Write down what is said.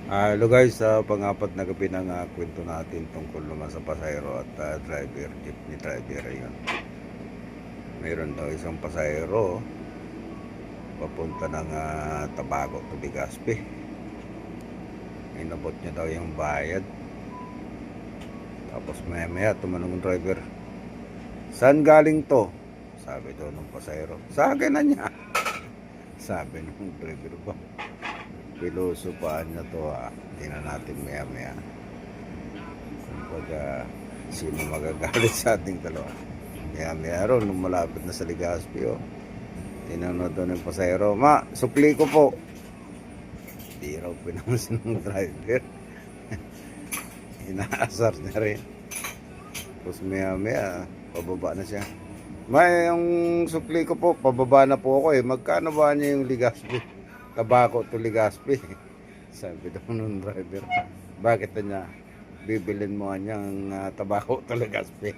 Hello guys, sa pang-apat na gabi ng kwento natin tungkol naman sa pasahero at driver, jeepney driver yun. Mayroon daw isang pasahero papunta ng Tabaco to Legazpi. Inabot niya daw yung bayad. Tapos maya tumanong yung driver, saan galing to? Sabi daw ng pasahero, sa akin na niya. Sabi ng driver ba, piloso pa niya to tingnan natin maya. Kumbaga, sino magagalit sa ating dalawa? Maya ron, nung malapit na sa Legazpi, tinanong doon ng pasahero, ma, sukli ko po. Di raw pinansin ng driver. Inaasar niya rin. Tapos maya, pababa na siya. Ma, yung sukli ko po, pababa na po ako Magkano ba niya yung Legazpi? Tabaco to Legazpi. Sabi daw ng driver, bakit niya? Bibilin mo niyang Tabaco to Legazpi.